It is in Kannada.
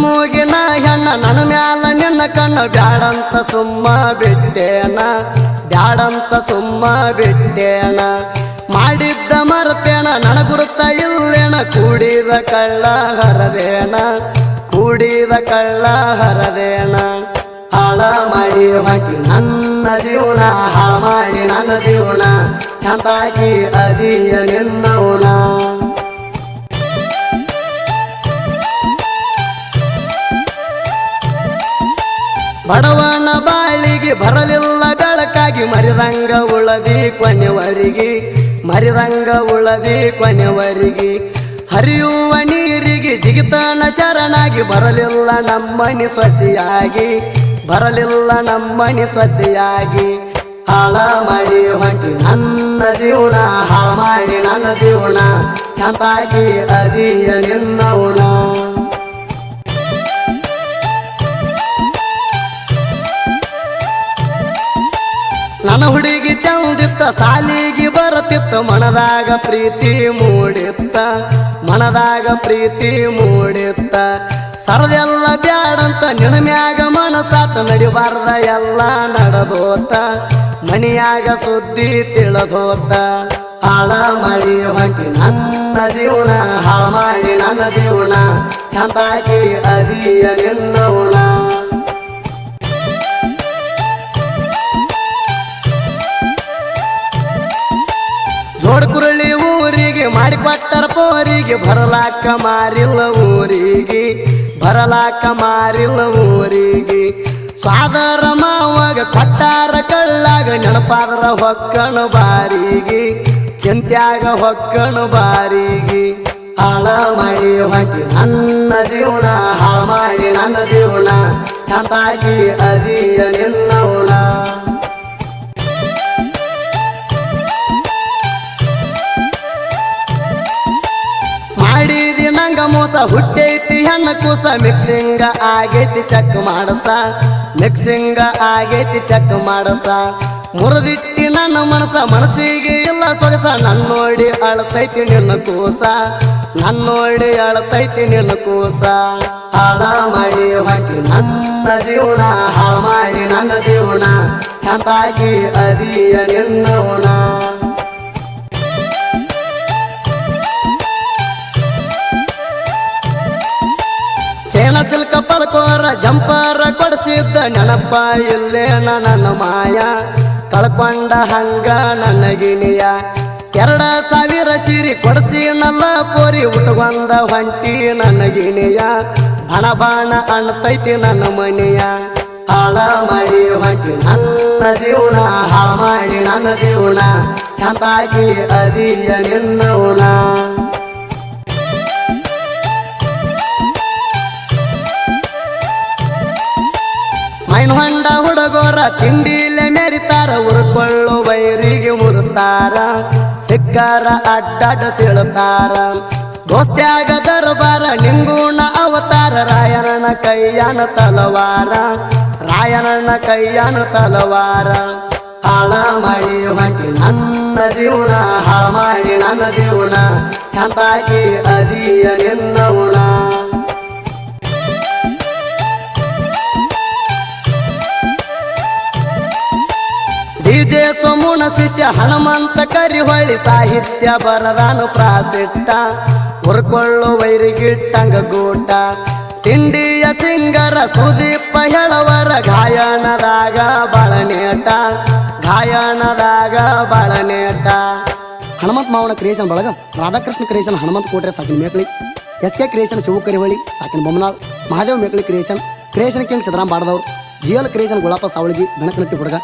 ಮೂಗಿನ ಹೆಣ್ಣ ನನ್ನ ಮ್ಯಾಲ ನಿನ್ನ ಕಣ್ಣ ಬ್ಯಾಡಂತ ಸುಮ್ಮ ಬಿಟ್ಟೇನ ಬ್ಯಾಡಂತ ಸುಮ್ಮ ಬಿಟ್ಟೇನ ಮಾಡಿದ್ದ ಮರ್ತೇನ ನನ್ನ ಗುರುತ ಇಲ್ಲೇನ ಕೂಡಿದ ಕಳ್ಳ ಹರದೇನ ಕೂಡಿದ ಕಳ್ಳ ಹರದೇನ ಹಾಳ ಮಾಡಿ ಹೊಂಟಿ ನನ್ನ ಜೀವನ ಹಾಳ ಮಾಡಿ ನನ್ನ ಜೀವನ ಎಂತಾಕಿ ಅದಿಯ ನಿನ್ನವನ ಬಡವನ ಬಾಳಿಗೆ ಬರಲಿಲ್ಲ ಬೆಳಕಾಗಿ ಮರಿದಂಗ ಉಳದಿ ಕೊನೆವರಿಗೆ ಮರಿದಂಗ ಉಳದಿ ಕೊನೆವರಿಗೆ ಹರಿಯುವ ನೀರಿಗೆ ಜಿಗಿತನ ಶರಣಾಗಿ ಬರಲಿಲ್ಲ ನಮ್ಮನಿ ಸೊಸೆಯಾಗಿ ಬರಲಿಲ್ಲ ನಮ್ಮನಿ ಸೊಸೆಯಾಗಿ ಹಾಳ ಮಾಡಿ ಹೊಂಟಿ ನನ್ನ ಜೀವನ ಹಾಳ ಮಾಡಿ ನನ್ನ ಜೀವನ ಎಂತಾಗಿ ಅದಿಯ ನಿನ್ನವನ ನನ್ನ ಹುಡುಗಿ ಚಂದಿತ್ತ ಸಾಲಿಗೆ ಬರತಿತ್ತ ಮನದಾಗ ಪ್ರೀತಿ ಮೂಡಿತ್ತ ಮನದಾಗ ಪ್ರೀತಿ ಮೂಡಿತ್ತ ಸರದೆಲ್ಲ ಬ್ಯಾಡಂತ ನಿನ್ನ ಮ್ಯಾಗ ಮನಸಾತ ನಡಿಬಾರ್ದ ಎಲ್ಲ ನಡೆದೋತ ಮನಿಯಾಗ ಸುದ್ದಿ ತಿಳಿದೋತ ಹಾಳ ಮಾಡಿ ಹೊಂಟಿ ನನ್ನ ಜೀವನ ಹಾಳ ಮಾಡಿ ನನ್ನ ಜೀವನ ಎಂತಾಕಿ ಅದಿಯ ನಿನ್ನವನ ಜೋಡ್ ಕುರಳಿ ಊರಿಗೆ ಮಾಡಿಕೊಟ್ಟರ ಪೋರಿಗೆ ಬರಲಾಕ ಮಾರಿಲ್ಲ ಊರಿಗೆ ಬರಲಾಕ ಮಾರಿಲ್ಲ ಊರಿಗೆ ಸ್ವಾದರ ಮಾವಾಗ ಕೊಟ್ಟಾರ ಕಳ್ಳಾಗ ನೆನಪಾದ್ರ ಹೊಕ್ಕಣ ಬಾರಿಗೆ ಚಿಂತ್ಯಾಗ ಹೊಕ್ಕಣ ಬಾರಿಗೆ ಹಾಳ ಮಾಡಿ ಹೊಂಟಿ ನನ್ನ ಜೀವನ ಹಾಳ ಮಾಡಿ ನನ್ನ ಜೀವನ ಎಂತಾಗಿ ಅದಿಯ ನಿನ್ನವನ ಮಾಡಿದಿ ನಂಗ ಮೋಸ ಹುಟ್ಟೈತಿ ಹೆಣ್ಣ ಕೂಸ ಮಿಕ್ಸಿಂಗ ಆಗೈತಿ ಚೆಕ್ ಮಾಡಸ ಮಿಕ್ಸಿಂಗ ಆಗೈತಿ ಚೆಕ್ ಮಾಡಸ ಮುರಿದಿಟ್ಟಿ ನನ್ನ ಮನಸ್ಸಿಗೆ ಇಲ್ಲ ಸೊಗಸ ನನ್ನೋಡಿ ಅಳತೈತಿ ನಿನ್ನ ಕೂಸ ನನ್ನೋಡಿ ಅಳತೈತಿ ನಿನ್ನ ಕೂಸ ಹಾಳ ಮಾಡಿ ಹೊಂಟಿ ನನ್ನ ಜೀವನ ಹಾಳ ಮಾಡಿ ನನ್ನ ಜೀವನ ಎಂತಾಗಿ ಅದಿಯ ನಿನ್ನವನ ಚೇನ ಸಿಲ್ಕ ಪಲ್ಕೋರ ಜಂಪರ ಕೊಡಿಸಿದ್ದ ನೆನಪ ಇಲ್ಲೇ ನನ್ನ ಮಾಯ ಕಳ್ಕೊಂಡ ಹಂಗ ನನಗಿನಿಯ 2000 ಸೀರೆ ಕೊಡಿಸಿ ನನ್ನ ಪೋರಿ ಉಟ್ಕೊಂಡ ಹೊಂಟಿ ನನಗಿನಿಯ ಬಣ ಬಾಣ ಅಣ್ತೈತಿ ನನ್ನ ಮನೆಯ ಹಾಳ ಮಾಡಿ ಹೊಂಟಿ ನನ್ನ ಜೀವನ ಹಾಳ ಮಾಡಿ ನನ್ನ ಜೀವನ ಎಂತಾಗಿ ಅದಿಯ ನಿನ್ನವನ ಹೊಂಡ ಹುಡುಗೋರ ತಿಂಡಿಲೆ ಮೆರಿತಾರ ಉರ್ಕೊಳ್ಳೋ ವೈರಿಗೆ ಮುರಿಸ್ತಾರ ಸಿಕ್ಕಾರ ಅಡ್ಡಾಡ ಸೀಳುತ್ತಾರ ದೋಸ್ತ್ಯಾಗ ದರ್ಬಾರ ನಿಂಗೂಣ ಅವತಾರ ರಾಯಣನ ಕೈಯನ ತಲವಾರ ರಾಯಣನ ಕೈಯನ ತಲವಾರ ಹಾಳ ಮಾಡಿ ಹೊಂಟಿ ನನ್ನ ಜೀವನ ಹಾಳ ಮಾಡಿ ನನ್ನ ಜೀವನ ಎಂತಾಗಿ ಅದಿಯ ನಿನ್ನವನ ಡಿಜೆ ಸೋಮುನ ಶಿಷ್ಯ ಹನುಮಂತ ಕರಿಹೊಳ್ಳಿ ಸಾಹಿತ್ಯ ಬರದಾನು ಪ್ರಾಸಿಟ್ಟ ಉರ್ಕೊಳ್ಳೋ ವೈರಿಗಿಟ್ಟಂಗ ಗೂಟ ತಿಂಡಿಯ ಸಿಂಗರ ಸುದೀಪ ಹೇಳವರ ಗಾಯನದಾಗ ಬಾಳನೇಟ ಗಾಯನದಾಗ ಬಾಳನೇಟ ಹನುಮಂತ ಮಾವನ ಕ್ರಿಯೇಷನ್ ಬಳಗ ರಾಧಾಕೃಷ್ಣ ಕ್ರಿಯೇಷನ್ ಹನುಮಂತ ಕೋಟ್ರೆ ಸಾಕಿನ ಮೇಕಳಿ SK ಕ್ರಿಯೇಷನ್ ಶಿವ ಕರಿಹೊಳ್ಳಿ ಸಾಕಿನ ಬೊಮ್ಮನಾಳ್ ಮಹಾದೇವ್ ಮೇಕಳಿ ಕ್ರಿಯೇಷನ್ ಕಿಂಗ್ ಸಿದ್ದರಾಮ್ ಬಾಡದವ್ರು GL ಕ್ರಿಯೇಷನ್ ಗುಳಾಪ ಸಾವಳಗಿ ಬೆಣಕನಟ್ಟಿ ಹುಡುಗ